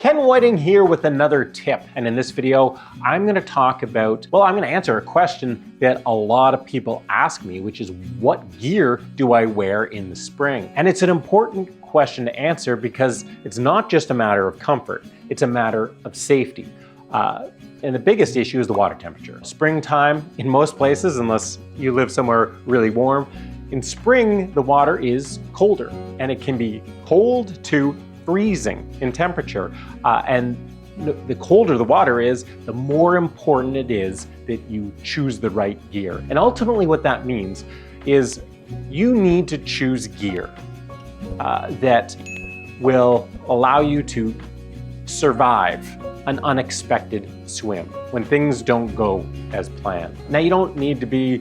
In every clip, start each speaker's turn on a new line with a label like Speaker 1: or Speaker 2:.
Speaker 1: Ken Whiting here with another tip. And in this video, I'm going to talk about, well, I'm going to answer a question that a lot of people ask me, which is what gear do I wear in the spring? And it's an important question to answer because it's not just a matter of comfort, it's a matter of safety. And the biggest issue is the water temperature. Springtime, in most places, unless you live somewhere really warm, in spring, the water is colder, and it can be cold to freezing in temperature. And the colder the water is, the more important it is that you choose the right gear. And ultimately what that means is you need to choose gear that will allow you to survive an unexpected swim when things don't go as planned. Now, you don't need to be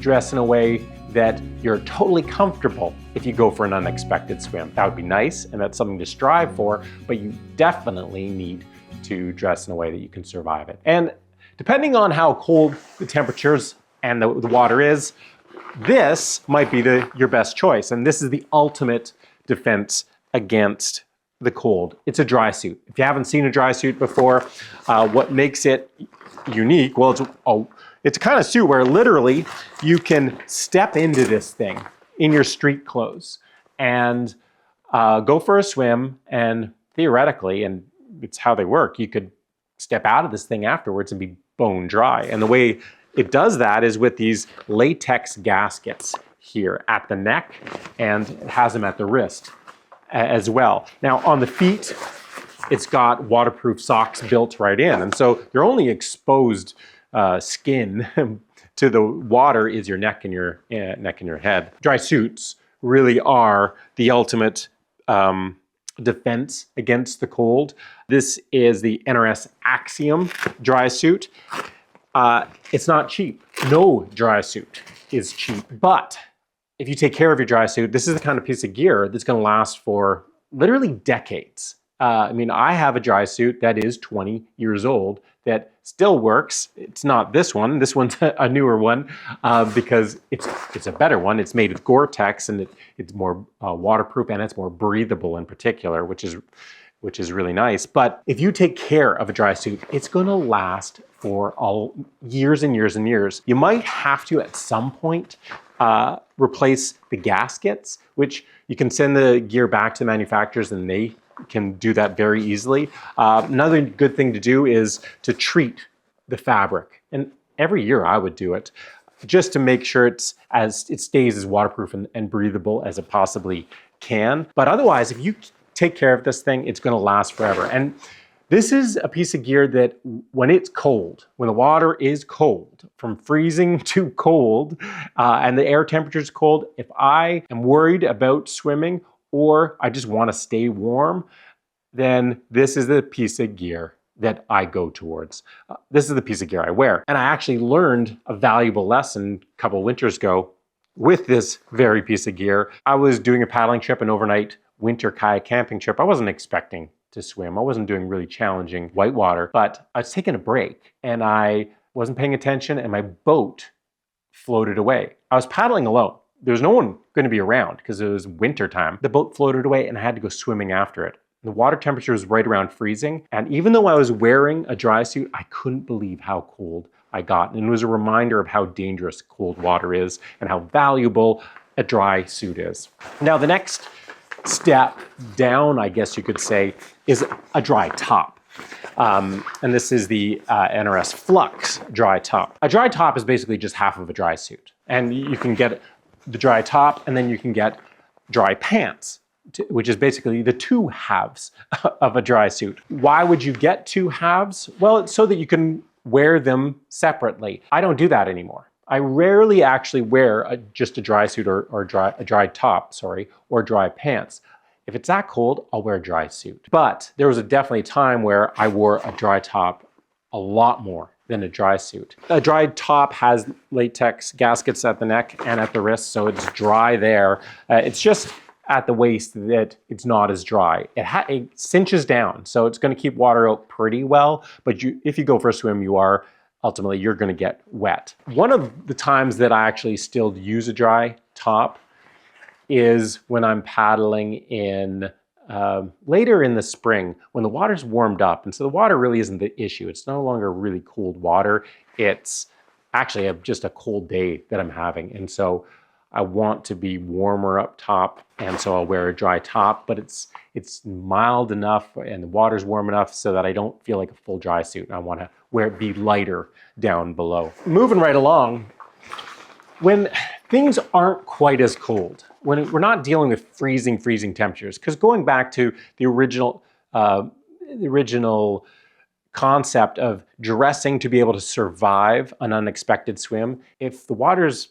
Speaker 1: dressed in a way that you're totally comfortable if you go for an unexpected swim. That would be nice, and that's something to strive for, but you definitely need to dress in a way that you can survive it. And depending on how cold the temperatures and the water is, this might be your best choice. And this is the ultimate defense against the cold. It's a dry suit. If you haven't seen a dry suit before, what makes it unique, well, it's a kind of suit where literally you can step into this thing in your street clothes and go for a swim, and theoretically, and it's how they work, you could step out of this thing afterwards and be bone dry. And the way it does that is with these latex gaskets here at the neck, and it has them at the wrist as well. Now on the feet, it's got waterproof socks built right in, and so your only exposed skin to the water is your neck and your head. Dry suits really are the ultimate defense against the cold. This is the NRS Axiom dry suit. It's not cheap. No dry suit is cheap, but if you take care of your dry suit, this is the kind of piece of gear that's going to last for literally decades. I mean, I have a dry suit that is 20 years old that still works. It's not this one. This one's a newer one because it's a better one. It's made with Gore-Tex, and it's more waterproof, and it's more breathable in particular, which is really nice. But if you take care of a dry suit, it's going to last for all years and years and years. You might have to at some point replace the gaskets, which you can send the gear back to the manufacturers and they can do that very easily. Another good thing to do is to treat the fabric. And every year I would do it just to make sure it stays as waterproof and breathable as it possibly can. But otherwise, if you take care of this thing, it's going to last forever. And this is a piece of gear that when it's cold, when the water is cold, from freezing to cold, and the air temperature is cold, if I am worried about swimming or I just want to stay warm, then this is the piece of gear that I go towards. This is the piece of gear I wear. And I actually learned a valuable lesson a couple of winters ago with this very piece of gear. I was doing a paddling trip, an overnight winter kayak camping trip. I wasn't expecting to swim. I wasn't doing really challenging whitewater, but I was taking a break and I wasn't paying attention and my boat floated away. I was paddling alone. There was no one going to be around because it was winter time. The boat floated away and I had to go swimming after it. The water temperature was right around freezing. And even though I was wearing a dry suit, I couldn't believe how cold I got. And it was a reminder of how dangerous cold water is and how valuable a dry suit is. Now, the next step down, I guess you could say, is a dry top. And this is the NRS Flux dry top. A dry top is basically just half of a dry suit. And you can get the dry top, and then you can get dry pants, which is basically the two halves of a dry suit. Why would you get two halves? Well, it's so that you can wear them separately. I don't do that anymore. I rarely actually wear just a dry suit or a dry top, or dry pants. If it's that cold, I'll wear a dry suit. But there was definitely a time where I wore a dry top a lot more than a dry suit. A dry top has latex gaskets at the neck and at the wrist, so it's dry there. It's just at the waist that it's not as dry. It cinches down, so it's going to keep water out pretty well, but if you go for a swim, ultimately you're going to get wet. One of the times that I actually still use a dry top is when I'm paddling in later in the spring when the water's warmed up, and so the water really isn't the issue. It's no longer really cold water. It's actually just a cold day that I'm having. And so I want to be warmer up top, and so I'll wear a dry top, but it's mild enough and the water's warm enough so that I don't feel like a full dry suit. I want to be lighter down below. Moving right along, when things aren't quite as cold, when we're not dealing with freezing temperatures, because going back to the original concept of dressing to be able to survive an unexpected swim, if the water's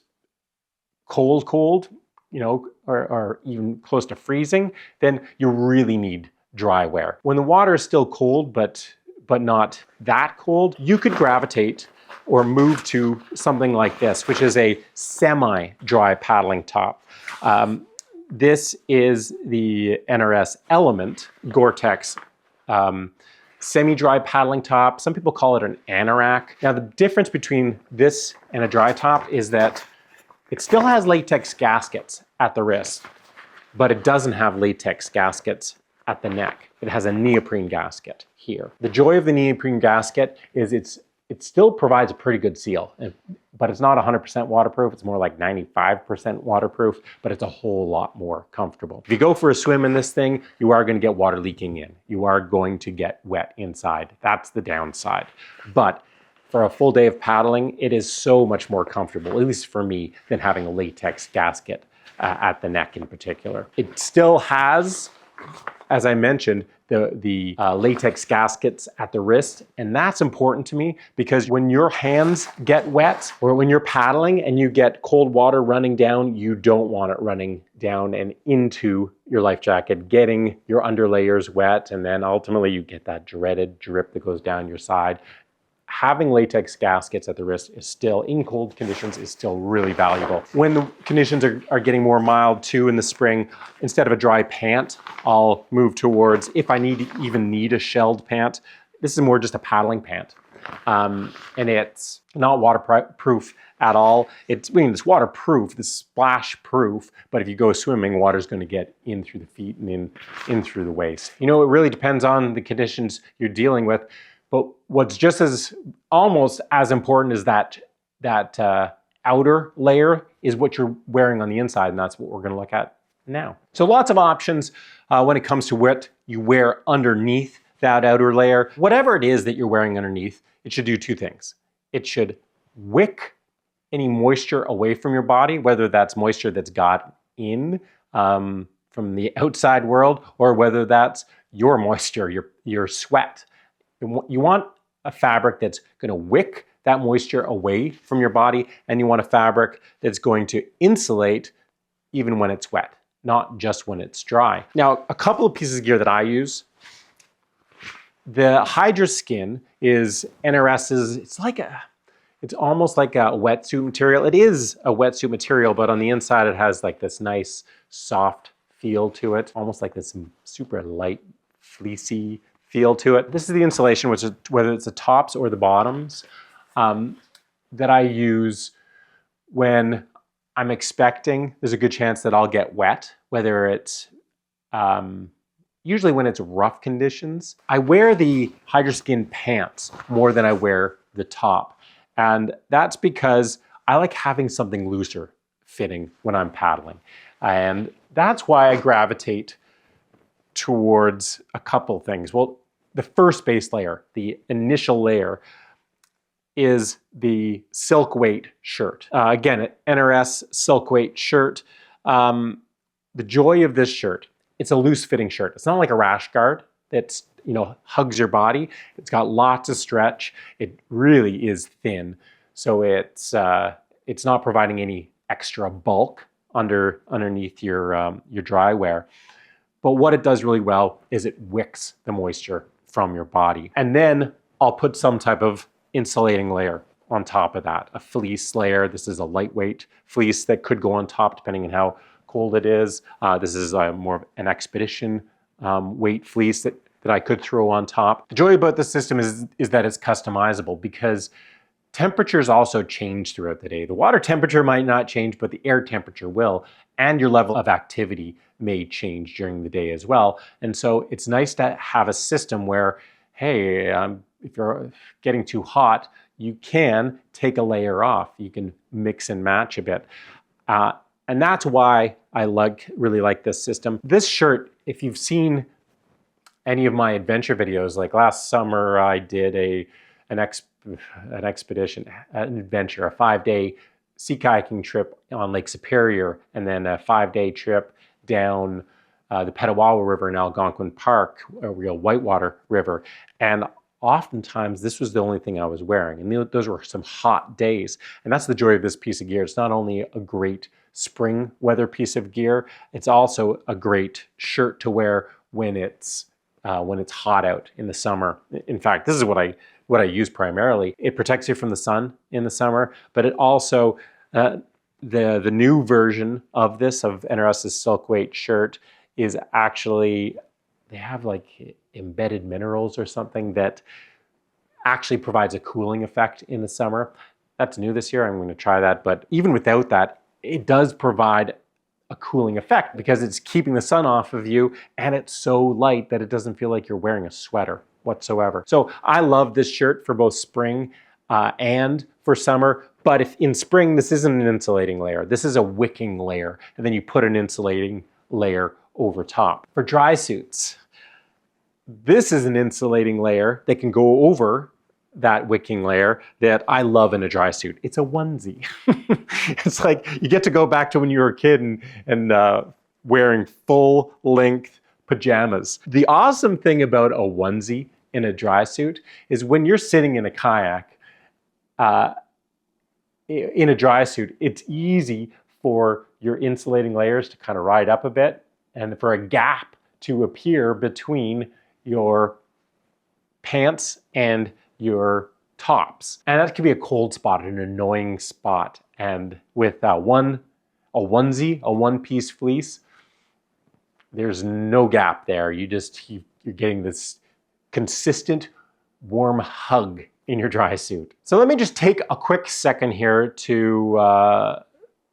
Speaker 1: cold, you know, or even close to freezing, then you really need dry wear. When the water is still cold, but not that cold, you could gravitate or move to something like this, which is a semi-dry paddling top. This is the NRS Element Gore-Tex semi-dry paddling top. Some people call it an anorak. Now the difference between this and a dry top is that it still has latex gaskets at the wrist, but it doesn't have latex gaskets at the neck. It has a neoprene gasket here. The joy of the neoprene gasket is it still provides a pretty good seal, but it's not 100% waterproof. It's more like 95% waterproof, but it's a whole lot more comfortable. If you go for a swim in this thing, you are going to get water leaking in. You are going to get wet inside. That's the downside. But for a full day of paddling, it is so much more comfortable, at least for me, than having a latex gasket at the neck in particular. It still has, as I mentioned, the latex gaskets at the wrist, and that's important to me because when your hands get wet or when you're paddling and you get cold water running down, you don't want it running down and into your life jacket, getting your underlayers wet, and then ultimately you get that dreaded drip that goes down your side. Having latex gaskets at the wrist is still, in cold conditions, is still really valuable. When the conditions are getting more mild too in the spring, instead of a dry pant, I'll move towards, if I even need a shelled pant, this is more just a paddling pant. And it's not waterproof at all. It's waterproof, it's splash proof, but if you go swimming, water's going to get in through the feet and in through the waist. You know, it really depends on the conditions you're dealing with. But what's just almost as important as that outer layer is what you're wearing on the inside, and that's what we're going to look at now. So lots of options when it comes to what you wear underneath that outer layer. Whatever it is that you're wearing underneath, it should do two things. It should wick any moisture away from your body, whether that's moisture that's got in from the outside world, or whether that's your moisture, your sweat. You want a fabric that's going to wick that moisture away from your body, and you want a fabric that's going to insulate even when it's wet, not just when it's dry. Now, a couple of pieces of gear that I use. The Hydra Skin is NRS's, it's almost like a wetsuit material. It is a wetsuit material, but on the inside it has like this nice soft feel to it, almost like this super light, fleecy feel to it. This is the insulation, which is whether it's the tops or the bottoms, that I use when I'm expecting there's a good chance that I'll get wet, whether it's usually when it's rough conditions. I wear the Hydra Skin pants more than I wear the top, and that's because I like having something looser fitting when I'm paddling, and that's why I gravitate towards a couple things. Well, the first base layer, the initial layer, is the silk weight shirt. Again, an NRS silk weight shirt. The joy of this shirt, it's a loose fitting shirt. It's not like a rash guard that's, you know, hugs your body. It's got lots of stretch. It really is thin. So it's not providing any extra bulk underneath your dry wear. But what it does really well is it wicks the moisture from your body. And then I'll put some type of insulating layer on top of that, a fleece layer. This is a lightweight fleece that could go on top depending on how cold it is. This is more of an expedition weight fleece that I could throw on top. The joy about this system is that it's customizable because Temperatures also change throughout the day. The water temperature might not change, but the air temperature will, and your level of activity may change during the day as well. And so it's nice to have a system where, hey, if you're getting too hot, you can take a layer off. You can mix and match a bit. And that's why I really like this system. This shirt, if you've seen any of my adventure videos, like last summer I did an expedition, an adventure, a 5-day sea kayaking trip on Lake Superior, and then a 5-day trip down the Petawawa River in Algonquin Park, a real whitewater river. And oftentimes this was the only thing I was wearing. And those were some hot days. And that's the joy of this piece of gear. It's not only a great spring weather piece of gear, it's also a great shirt to wear when it's hot out in the summer. In fact, this is what I use primarily. It protects you from the sun in the summer, but it also, the new version of this, of NRS's Silk Weight shirt, is actually, they have like embedded minerals or something that actually provides a cooling effect in the summer. That's new this year. I'm going to try that. But even without that, it does provide a cooling effect because it's keeping the sun off of you, and it's so light that it doesn't feel like you're wearing a sweater whatsoever. So I love this shirt for both spring and for summer. But if in spring, this isn't an insulating layer. This is a wicking layer, and then you put an insulating layer over top. For dry suits, this is an insulating layer that can go over that wicking layer that I love in a dry suit. It's a onesie. It's like you get to go back to when you were a kid and wearing full length pajamas. The awesome thing about a onesie in a dry suit is when you're sitting in a kayak in a dry suit, it's easy for your insulating layers to kind of ride up a bit and for a gap to appear between your pants and your tops. And that could be a cold spot, an annoying spot. And with a onesie, a one-piece fleece, there's no gap there. You're getting this consistent warm hug in your dry suit. So let me just take a quick second here to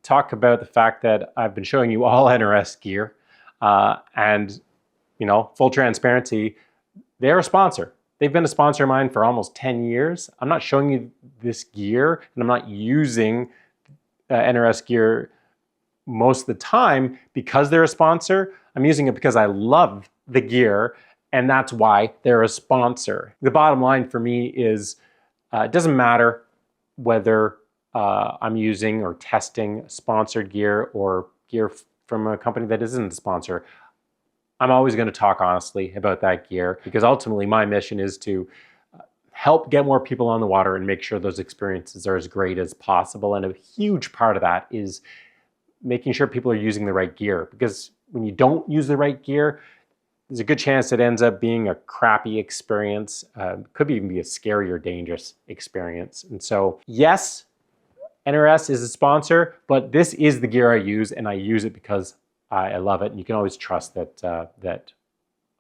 Speaker 1: talk about the fact that I've been showing you all NRS gear. And, you know, full transparency, they're a sponsor. They've been a sponsor of mine for almost 10 years. I'm not showing you this gear, and I'm not using NRS gear most of the time because they're a sponsor. I'm using it because I love the gear, and that's why they're a sponsor. The bottom line for me is it doesn't matter whether I'm using or testing sponsored gear or gear from a company that isn't a sponsor. I'm always going to talk honestly about that gear because ultimately my mission is to help get more people on the water and make sure those experiences are as great as possible. And a huge part of that is making sure people are using the right gear, because when you don't use the right gear, there's a good chance it ends up being a crappy experience. Could even be a scary or dangerous experience. And so yes, NRS is a sponsor, but this is the gear I use, and I use it because I love it. And you can always trust that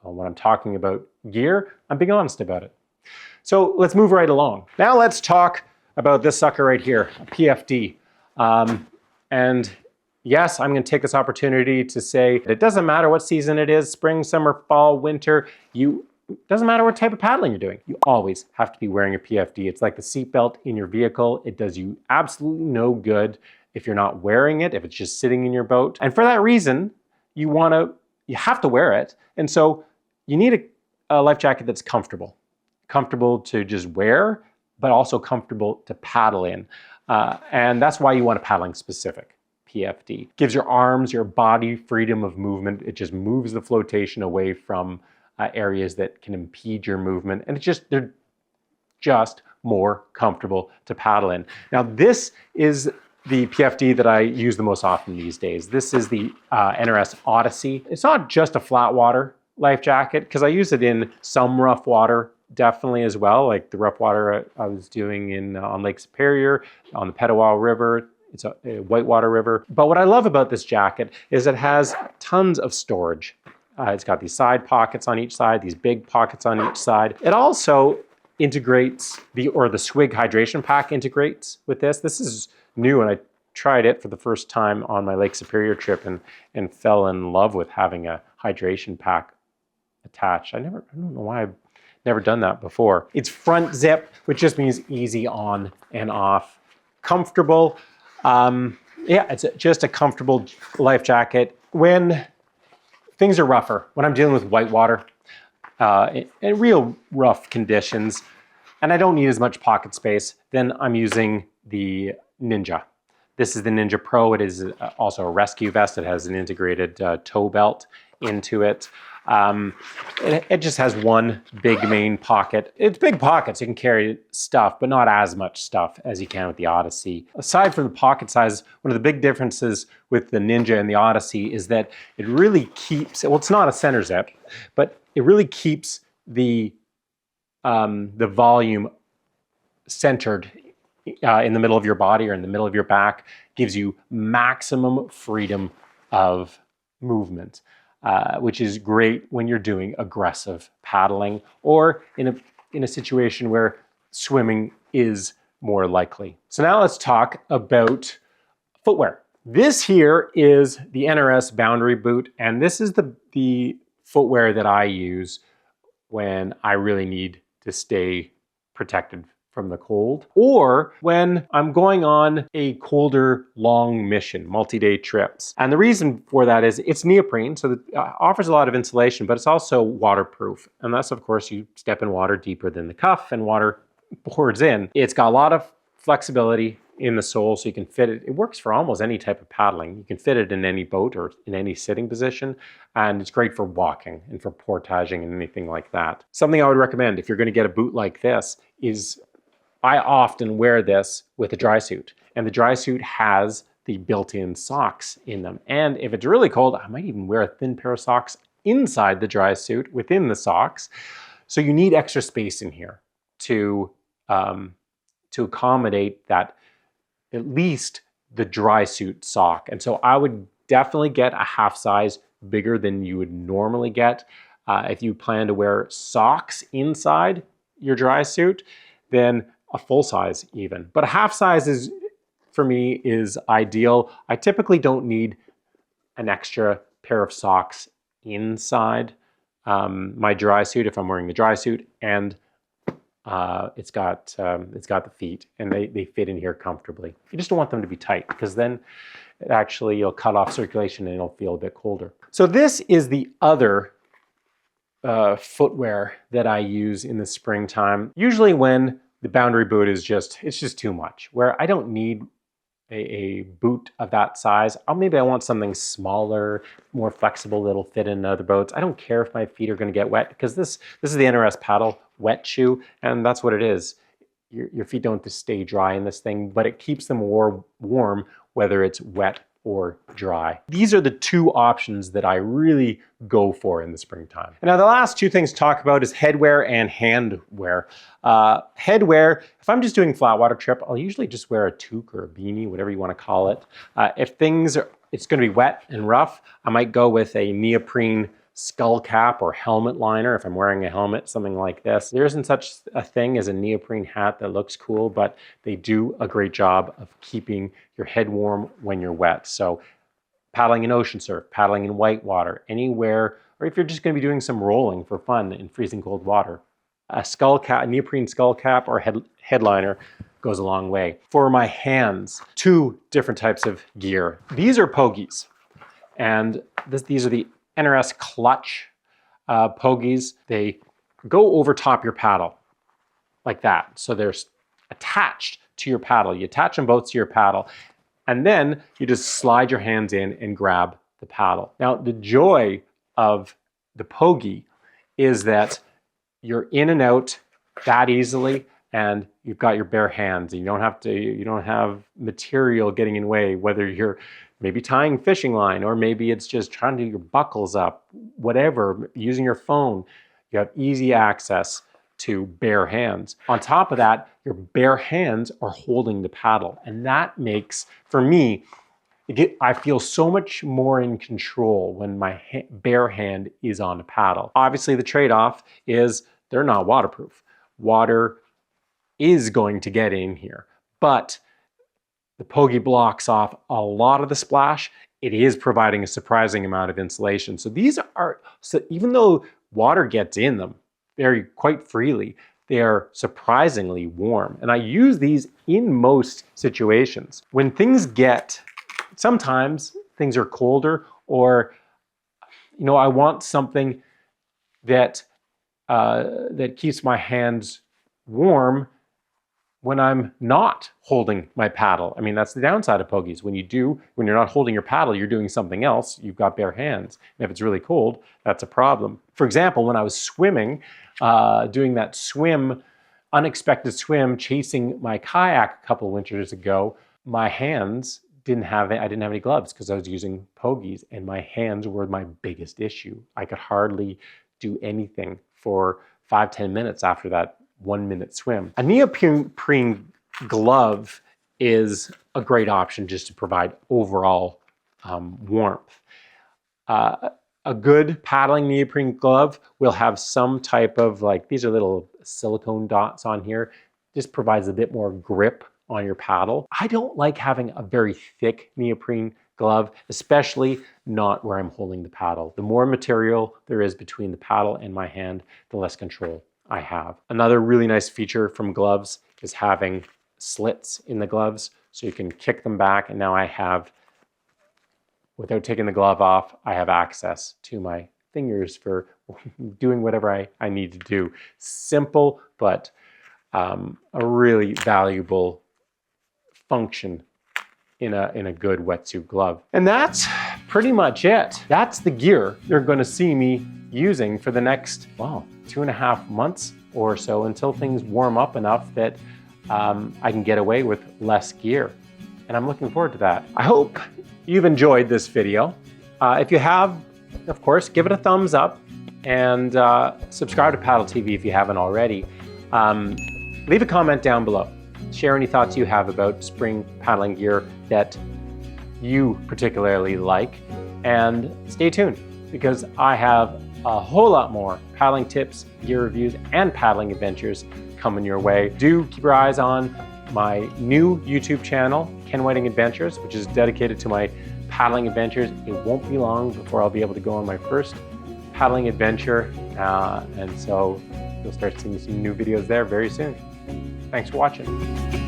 Speaker 1: when I'm talking about gear, I'm being honest about it. So let's move right along. Now let's talk about this sucker right here, a PFD. And yes, I'm going to take this opportunity to say it doesn't matter what season it is, spring, summer, fall, winter, doesn't matter what type of paddling you're doing. You always have to be wearing a PFD. It's like the seatbelt in your vehicle. It does you absolutely no good if you're not wearing it, if it's just sitting in your boat. And for that reason, you have to wear it. And so you need a life jacket that's comfortable to just wear, but also comfortable to paddle in. And that's why you want a paddling specific PFD. Gives your arms, your body freedom of movement. It just moves the flotation away from areas that can impede your movement. And they're just more comfortable to paddle in. Now this is the PFD that I use the most often these days. This is the NRS Odyssey. It's not just a flat water life jacket, because I use it in some rough water definitely as well, like the rough water I was doing on Lake Superior, on the Petawawa River. It's a whitewater river. But what I love about this jacket is it has tons of storage. It's got these side pockets on each side, these big pockets on each side. It also integrates, the Swig hydration pack integrates with this. This is new, and I tried it for the first time on my Lake Superior trip and fell in love with having a hydration pack attached. I don't know why I've never done that before. It's front zip, which just means easy on and off. Comfortable. Yeah, it's just a comfortable life jacket when things are rougher, when I'm dealing with whitewater in real rough conditions, and I don't need as much pocket space, then I'm using the Ninja. This is the Ninja Pro. It is also a rescue vest. It has an integrated tow belt into it. It just has one big main pocket. It's big pockets. You can carry stuff, but not as much stuff as you can with the Odyssey. Aside from the pocket size, one of the big differences with the Ninja and the Odyssey is that it really keeps, well, it's not a center zip, but it really keeps the volume centered in the middle of your body or in the middle of your back, gives you maximum freedom of movement, which is great when you're doing aggressive paddling or in a situation where swimming is more likely. So now let's talk about footwear. This here is the NRS Boundary Boot, and this is the footwear that I use when I really need to stay protected from the cold, or when I'm going on a colder, long mission, multi-day trips. And the reason for that is it's neoprene, so it offers a lot of insulation, but it's also waterproof. Unless, of course, you step in water deeper than the cuff and water pours in. It's got a lot of flexibility in the sole, so you can fit it. It works for almost any type of paddling. You can fit it in any boat or in any sitting position, and it's great for walking and for portaging and anything like that. Something I would recommend if you're going to get a boot like this is I often wear this with a dry suit, and the dry suit has the built-in socks in them. And if it's really cold, I might even wear a thin pair of socks inside the dry suit within the socks. So you need extra space in here to accommodate that, at least the dry suit sock. And so I would definitely get a half size bigger than you would normally get. If you plan to wear socks inside your dry suit, then a full size even. But a half size is, for me, is ideal. I typically don't need an extra pair of socks inside my dry suit if I'm wearing the dry suit, and it's got the feet, and they fit in here comfortably. You just don't want them to be tight, because then you'll cut off circulation and it'll feel a bit colder. So this is the other footwear that I use in the springtime. Usually when the Boundary Boot is it's just too much, where I don't need a boot of that size. Maybe I want something smaller, more flexible that'll fit in other boats. I don't care if my feet are going to get wet, because this is the NRS Paddle wet shoe, and that's what it is. Your feet don't just stay dry in this thing, but it keeps them warm whether it's wet or dry. These are the two options that I really go for in the springtime. And now the last two things to talk about is headwear and handwear. Headwear, if I'm just doing flat water trip, I'll usually just wear a toque or a beanie, whatever you want to call it. If it's going to be wet and rough, I might go with a neoprene skull cap or helmet liner if I'm wearing a helmet, something like this. There isn't such a thing as a neoprene hat that looks cool, but they do a great job of keeping your head warm when you're wet. So paddling in ocean surf, paddling in whitewater, anywhere, or if you're just going to be doing some rolling for fun in freezing cold water, a neoprene skull cap or headliner goes a long way. For my hands, two different types of gear. These are pogies, and these are the NRS clutch pogies. They go over top your paddle like that. So they're attached to your paddle. You attach them both to your paddle, and then you just slide your hands in and grab the paddle. Now, the joy of the pogie is that you're in and out that easily, and you've got your bare hands, and you don't have material getting in the way, whether you're maybe tying fishing line, or maybe it's just trying to do your buckles up, whatever, using your phone. You have easy access to bare hands. On top of that, your bare hands are holding the paddle. And that makes, for me, I feel so much more in control when my bare hand is on the paddle. Obviously, the trade-off is they're not waterproof. water is going to get in here, but the Pogi blocks off a lot of the splash. It is providing a surprising amount of insulation. So these are, so even though water gets in them quite freely, they are surprisingly warm. And I use these in most situations. When things sometimes things are colder, or I want something that that keeps my hands warm when I'm not holding my paddle. I mean, that's the downside of Pogies. When you're not holding your paddle, you're doing something else. You've got bare hands. And if it's really cold, that's a problem. For example, when I was swimming, doing that unexpected swim, chasing my kayak a couple of winters ago, my hands I didn't have any gloves because I was using Pogies, and my hands were my biggest issue. I could hardly do anything for 5-10 minutes after that 1-minute swim. A neoprene glove is a great option just to provide overall warmth. A good paddling neoprene glove will have some type of, these are little silicone dots on here, just provides a bit more grip on your paddle. I don't like having a very thick neoprene glove, especially not where I'm holding the paddle. The more material there is between the paddle and my hand, the less control I have. Another really nice feature from gloves is having slits in the gloves, so you can kick them back, and now I have, without taking the glove off, I have access to my fingers for doing whatever I need to do. Simple, but a really valuable function in a good wetsuit glove. And that's pretty much it. That's the gear you're gonna see me using for the next, 2.5 months or so, until things warm up enough that I can get away with less gear. And I'm looking forward to that. I hope you've enjoyed this video. If you have, of course, give it a thumbs up, and subscribe to Paddle TV if you haven't already. Leave a comment down below. Share any thoughts you have about spring paddling gear that you particularly like, and stay tuned, because I have a whole lot more paddling tips, gear reviews, and paddling adventures coming your way. Do keep your eyes on my new YouTube channel, Ken Whiting Adventures, which is dedicated to my paddling adventures. It won't be long before I'll be able to go on my first paddling adventure, and so you'll start seeing some new videos there very soon. Thanks for watching.